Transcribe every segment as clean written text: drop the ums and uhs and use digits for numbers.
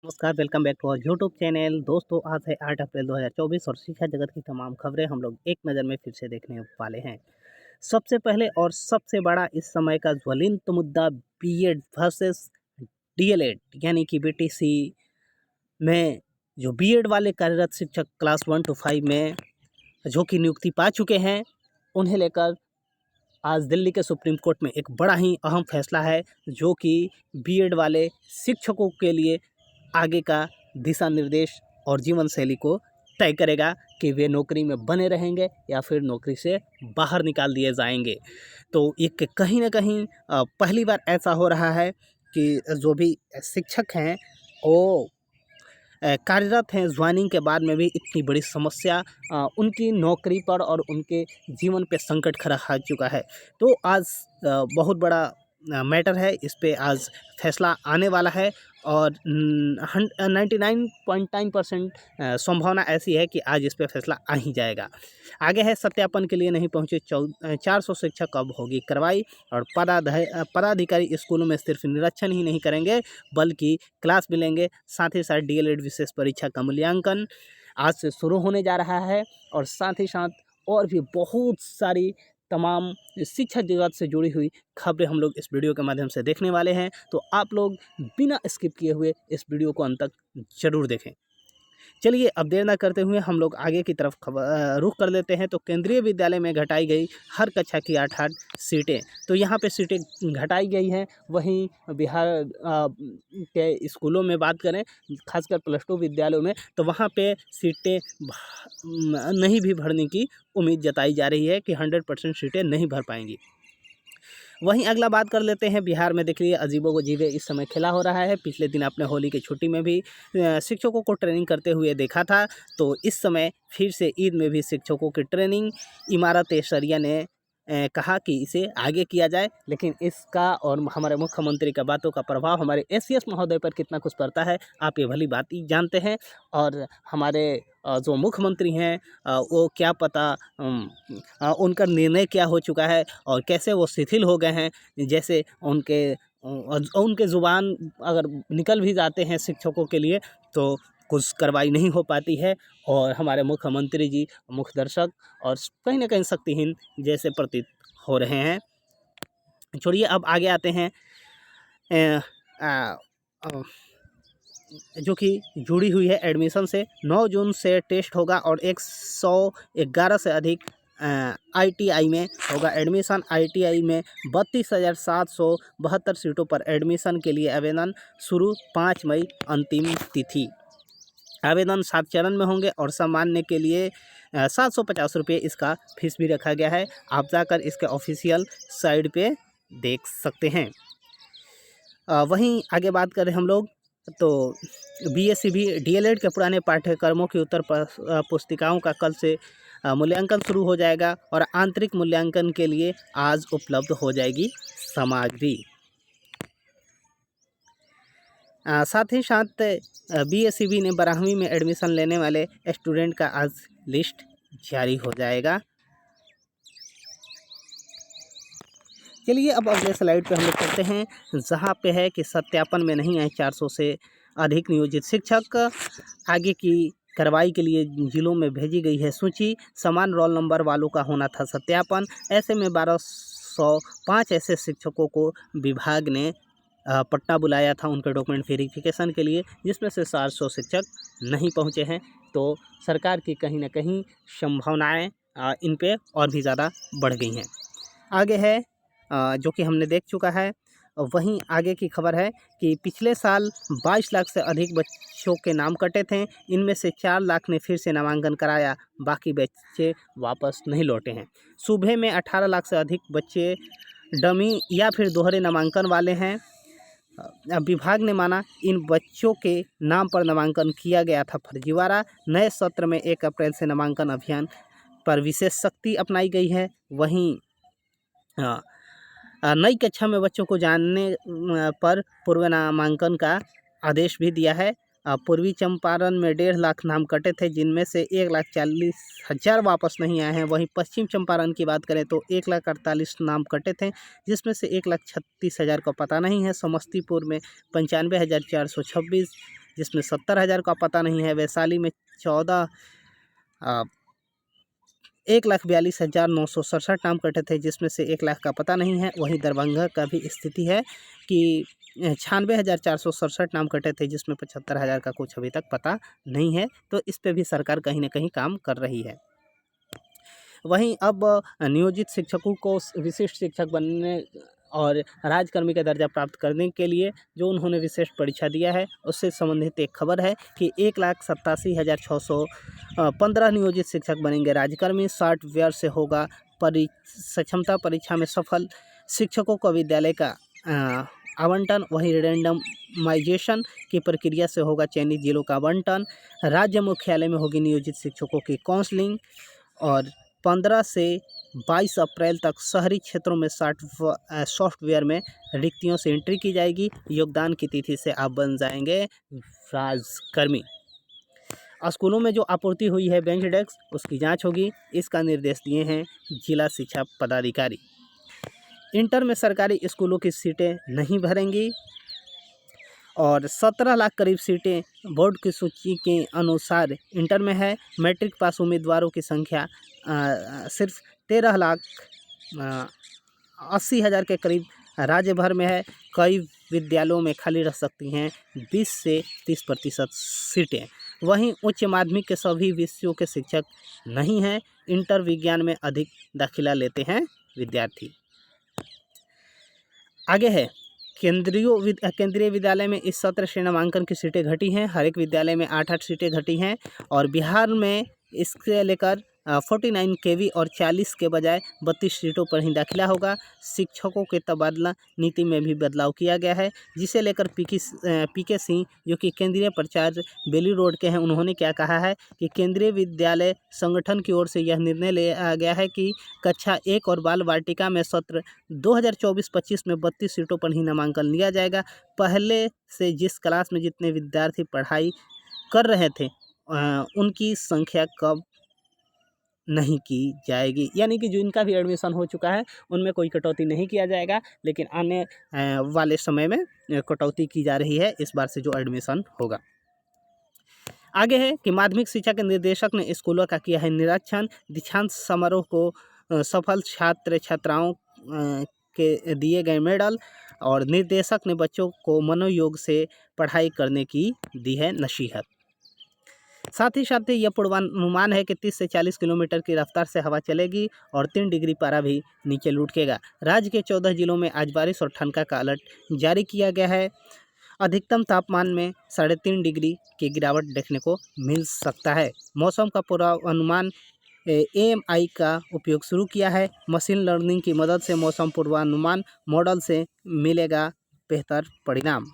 नमस्कार, welcome back to our YouTube channel. दोस्तों, आज है 8 अप्रैल 2024 और शिक्षा जगत की तमाम खबरें हम लोग एक नज़र में फिर से देखने वाले हैं। सबसे पहले और सबसे बड़ा इस समय का ज्वलंत मुद्दा बीएड वर्सेस डीएलएड यानी कि बीटीसी में जो बीएड वाले कार्यरत शिक्षक क्लास 1 to 5 में जो कि नियुक्ति पा चुके हैं, उन्हें लेकर आज दिल्ली के सुप्रीम कोर्ट में एक बड़ा ही अहम फैसला है, जो कि बीएड वाले शिक्षकों के लिए आगे का दिशा निर्देश और जीवन शैली को तय करेगा कि वे नौकरी में बने रहेंगे या फिर नौकरी से बाहर निकाल दिए जाएंगे। तो एक कहीं ना कहीं पहली बार ऐसा हो रहा है कि जो भी शिक्षक हैं वो कार्यरत हैं, ज्वाइनिंग के बाद में भी इतनी बड़ी समस्या उनकी नौकरी पर और उनके जीवन पे संकट खड़ा आ चुका है। तो आज बहुत बड़ा मैटर है, इस पे आज फैसला आने वाला है और 99.9% संभावना ऐसी है कि आज इस पे फैसला आ ही जाएगा। आगे है, सत्यापन के लिए नहीं पहुंचे 400 शिक्षक अब होगी कार्रवाई और पदाधिकारी स्कूलों में सिर्फ निरीक्षण ही नहीं करेंगे बल्कि क्लास भी लेंगे। साथ ही साथ डीएलएड विशेष परीक्षा का मूल्यांकन आज से शुरू होने जा रहा है और साथ ही साथ और भी बहुत सारी तमाम शिक्षा जगत से जुड़ी हुई खबरें हम लोग इस वीडियो के माध्यम से देखने वाले हैं। तो आप लोग बिना स्किप किए हुए इस वीडियो को अंत तक जरूर देखें। चलिए, अब देर ना करते हुए हम लोग आगे की तरफ रुख कर लेते हैं। तो केंद्रीय विद्यालय में घटाई गई हर कक्षा की 8-8 सीटें। तो यहाँ पे सीटें घटाई गई हैं। वहीं बिहार के स्कूलों में बात करें, खासकर +2 विद्यालयों में, तो वहाँ पे सीटें नहीं भी भरने की उम्मीद जताई जा रही है कि 100% सीटें नहीं भर पाएंगी। वहीं अगला बात कर लेते हैं, बिहार में देख लीजिए अजीबो-गरीब इस समय खेला हो रहा है। पिछले दिन आपने होली की छुट्टी में भी शिक्षकों को ट्रेनिंग करते हुए देखा था। तो इस समय फिर से ईद में भी शिक्षकों की ट्रेनिंग इमारत-ए-शरिया ने कहा कि इसे आगे किया जाए, लेकिन इसका और हमारे मुख्यमंत्री का बातों का प्रभाव हमारे एसीएस महोदय पर कितना कुछ पड़ता है, आप ये भली बात ही जानते हैं। और हमारे जो मुख्यमंत्री हैं वो क्या पता उनका निर्णय क्या हो चुका है और कैसे वो शिथिल हो गए हैं। जैसे उनके ज़ुबान अगर निकल भी जाते हैं शिक्षकों के लिए तो कुछ कार्रवाई नहीं हो पाती है और हमारे मुख्यमंत्री जी मुखदर्शक और कहीं ना कहीं शक्तिहीन जैसे प्रतीत हो रहे हैं। छोड़िए, अब आगे आते हैं अ, अ, अ, जो कि जुड़ी हुई है एडमिशन से। 9 जून से टेस्ट होगा और 111 से अधिक आईटीआई में होगा एडमिशन। आईटीआई में 32,772 सीटों पर एडमिशन के लिए आवेदन शुरू, 5 मई अंतिम तिथि। आवेदन 7 चरण में होंगे और सामान्य के लिए 750 रुपये इसका फीस भी रखा गया है। आप जाकर इसके ऑफिशियल साइट पे देख सकते हैं। वहीं आगे बात करें हम लोग, तो बीएससीबी डीएलएड के पुराने पाठ्यक्रमों की उत्तर पुस्तिकाओं का कल से मूल्यांकन शुरू हो जाएगा और आंतरिक मूल्यांकन के लिए आज उपलब्ध हो जाएगी सामग्री। साथ ही साथ बीएससीबी ने 12वीं में एडमिशन लेने वाले स्टूडेंट का आज लिस्ट जारी हो जाएगा। चलिए, अब अगले स्लाइड पे हम लोग करते हैं, जहाँ पे है कि सत्यापन में नहीं आए 400 से अधिक नियोजित शिक्षक। आगे की कार्रवाई के लिए जिलों में भेजी गई है सूची। समान रोल नंबर वालों का होना था सत्यापन। ऐसे में 1205 ऐसे शिक्षकों को विभाग ने पटना बुलाया था उनके डॉक्यूमेंट वेरिफिकेशन के लिए, जिसमें से 400 शिक्षक नहीं पहुँचे हैं। तो सरकार की कहीं ना कहीं संभावनाएँ इन पे और भी ज़्यादा बढ़ गई हैं। आगे है जो कि हमने देख चुका है। वहीं आगे की खबर है कि पिछले साल 22 लाख से अधिक बच्चों के नाम कटे थे। इनमें से 4 लाख ने फिर से नामांकन कराया, बाकी बच्चे वापस नहीं लौटे हैं। सूबे में 18 लाख से अधिक बच्चे डमी या फिर दोहरे नामांकन वाले हैं। विभाग ने माना इन बच्चों के नाम पर नामांकन किया गया था फर्जीवाड़ा। नए सत्र में 1 अप्रैल से नामांकन अभियान पर विशेष सख्ती अपनाई गई है। वहीं नई कक्षा में बच्चों को जानने पर पूर्व नामांकन का आदेश भी दिया है। पूर्वी चंपारण में 1.5 लाख नाम कटे थे, जिनमें से 1,40,000 वापस नहीं आए हैं। वहीं पश्चिम चंपारण की बात करें तो 1,48 नाम कटे थे, जिसमें से 1,36,000 का पता नहीं है। समस्तीपुर में 95,426, जिसमें 70,000 का पता नहीं है। वैशाली में 1,42,967 नाम कटे थे, जिसमें से 1 लाख का पता नहीं है। वहीं दरभंगा का भी स्थिति है कि 96,467 नाम कटे थे, जिसमें 75,000 का कुछ अभी तक पता नहीं है। तो इस पे भी सरकार कहीं ना कहीं काम कर रही है। वहीं अब नियोजित शिक्षकों को विशिष्ट शिक्षक बनने और राजकर्मी का दर्जा प्राप्त करने के लिए जो उन्होंने विशेष परीक्षा दिया है, उससे संबंधित एक खबर है कि 1,87,615 नियोजित शिक्षक बनेंगे राजकर्मी। सॉफ्टवेयर से होगा क्षमता परीक्षा में सफल शिक्षकों को विद्यालय का आवंटन। वहीं रैंडमाइजेशन की प्रक्रिया से होगा चयनित जिलों का आवंटन। राज्य मुख्यालय में होगी नियोजित शिक्षकों की काउंसलिंग। और 15 से 22 अप्रैल तक शहरी क्षेत्रों में सॉफ्टवेयर में रिक्तियों से एंट्री की जाएगी। योगदान की तिथि से आप बन जाएंगे राजकर्मी। स्कूलों में जो आपूर्ति हुई है बेंच डेस्क, उसकी जांच होगी। इसका निर्देश दिए हैं जिला शिक्षा पदाधिकारी। इंटर में सरकारी स्कूलों की सीटें नहीं भरेंगी और 17 लाख करीब सीटें बोर्ड की सूची के अनुसार इंटर में है। मैट्रिक पास उम्मीदवारों की संख्या सिर्फ 13,80,000 के करीब राज्य भर में है। कई विद्यालयों में खाली रह सकती हैं 20 से 30% सीटें। वहीं उच्च माध्यमिक के सभी विषयों के शिक्षक नहीं हैं। इंटर विज्ञान में अधिक दाखिला लेते हैं विद्यार्थी। आगे है केंद्रीय विद्यालय में इस सत्र से नामांकन की सीटें घटी हैं। हर एक विद्यालय में 8-8 सीटें घटी हैं और बिहार में इससे लेकर 49 केवी और 40 के बजाय 32 सीटों पर ही दाखिला होगा। शिक्षकों के तबादला नीति में भी बदलाव किया गया है, जिसे लेकर पीके सिंह जो कि केंद्रीय प्रचार बेली रोड के हैं, उन्होंने क्या कहा है कि केंद्रीय विद्यालय संगठन की ओर से यह निर्णय लिया गया है कि कक्षा 1 और बाल वाटिका में सत्र 2024-25 में 32 सीटों पर ही नामांकन लिया जाएगा। पहले से जिस क्लास में जितने विद्यार्थी पढ़ाई कर रहे थे उनकी संख्या कब नहीं की जाएगी, यानी कि जो इनका भी एडमिशन हो चुका है उनमें कोई कटौती नहीं किया जाएगा, लेकिन आने वाले समय में कटौती की जा रही है इस बार से जो एडमिशन होगा। आगे है कि माध्यमिक शिक्षा के निदेशक ने स्कूलों का किया है निरीक्षण। दीक्षांत समारोह को सफल छात्र छात्राओं के दिए गए मेडल और निर्देशक ने बच्चों को मनोयोग से पढ़ाई करने की दी है नसीहत। साथ ही यह पूर्वानुमान है कि 30 से 40 किलोमीटर की रफ्तार से हवा चलेगी और 3 डिग्री पारा भी नीचे लुढ़केगा। राज्य के 14 जिलों में आज बारिश और ठनका का अलर्ट जारी किया गया है। अधिकतम तापमान में 3.5 डिग्री की गिरावट देखने को मिल सकता है। मौसम का पूर्वानुमान AMI का उपयोग शुरू किया है। मशीन लर्निंग की मदद से मौसम पूर्वानुमान मॉडल से मिलेगा बेहतर परिणाम।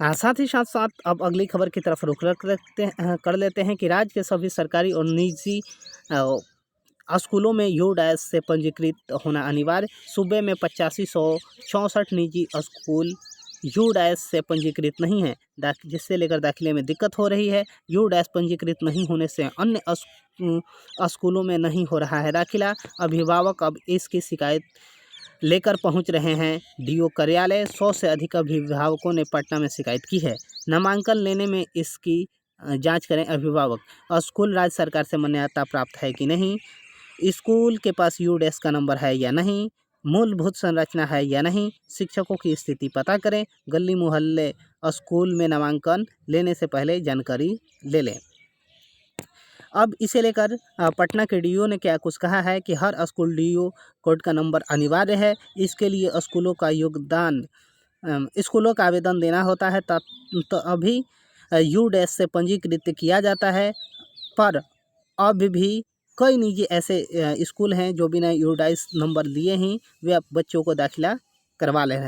साथ ही साथ अब अगली खबर की तरफ रुख कर लेते हैं कि राज्य के सभी सरकारी और निजी स्कूलों में U-डैश से पंजीकृत होना अनिवार्य। सूबे में 8564 निजी स्कूल U-डैश से पंजीकृत नहीं है, जिससे लेकर दाखिले में दिक्कत हो रही है। U-डैश पंजीकृत नहीं होने से अन्य स्कूलों में नहीं हो रहा है दाखिला। अभिभावक अब इसकी शिकायत लेकर पहुंच रहे हैं DO कार्यालय। 100 से अधिक अभिभावकों ने पटना में शिकायत की है। नामांकन लेने में इसकी जांच करें अभिभावक। स्कूल राज्य सरकार से मान्यता प्राप्त है कि नहीं, स्कूल के पास U-डैश का नंबर है या नहीं, मूलभूत संरचना है या नहीं, शिक्षकों की स्थिति पता करें। गली मोहल्ले स्कूल में नामांकन लेने से पहले जानकारी ले लें। अब इसे लेकर पटना के DO ने क्या कुछ कहा है कि हर स्कूल DO कोड का नंबर अनिवार्य है। इसके लिए स्कूलों का आवेदन देना होता है, तो अभी U-डैश से पंजीकृत किया जाता है। पर अब भी कई निजी ऐसे स्कूल हैं जो बिना U-डैश नंबर दिए ही वे बच्चों को दाखिला करवा रहे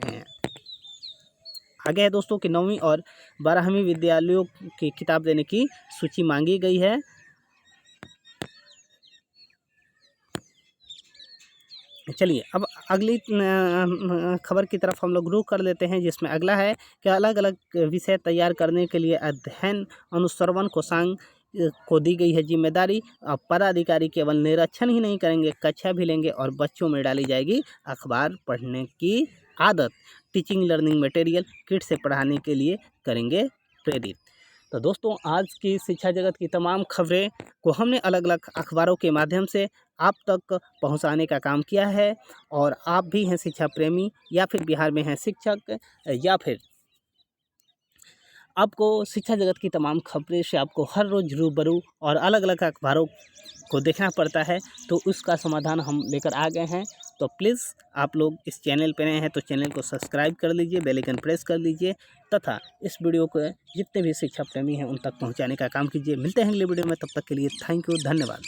हैं। आगे है दोस्तों कि 9वीं और 12वीं विद्यालयों की किताब देने की सूची मांगी गई है। चलिए अब अगली खबर की तरफ हम लोग रुख कर लेते हैं, जिसमें अगला है कि अलग अलग विषय तैयार करने के लिए अध्ययन अनुश्रवण कोषांग को दी गई है जिम्मेदारी। अब पदाधिकारी केवल निरीक्षण ही नहीं करेंगे, कक्षा भी लेंगे और बच्चों में डाली जाएगी अखबार पढ़ने की आदत टीचिंग लर्निंग मटेरियल किट से पढ़ाने के लिए करेंगे प्रेरित। तो दोस्तों, आज की शिक्षा जगत की तमाम खबरें को हमने अलग अलग अखबारों के माध्यम से आप तक पहुंचाने का काम किया है। और आप भी हैं शिक्षा प्रेमी या फिर बिहार में हैं शिक्षक या फिर आपको शिक्षा जगत की तमाम खबरें से आपको हर रोज़ रूबरू और अलग अलग अखबारों को देखना पड़ता है, तो उसका समाधान हम लेकर आ गए हैं। तो प्लीज़ आप लोग इस चैनल पर नए हैं तो चैनल को सब्सक्राइब कर लीजिए, बेल आइकन प्रेस कर लीजिए तथा इस वीडियो को जितने भी शिक्षा प्रेमी हैं उन तक पहुंचाने का काम कीजिए। मिलते हैं अगले वीडियो में, तब तक के लिए थैंक यू, धन्यवाद।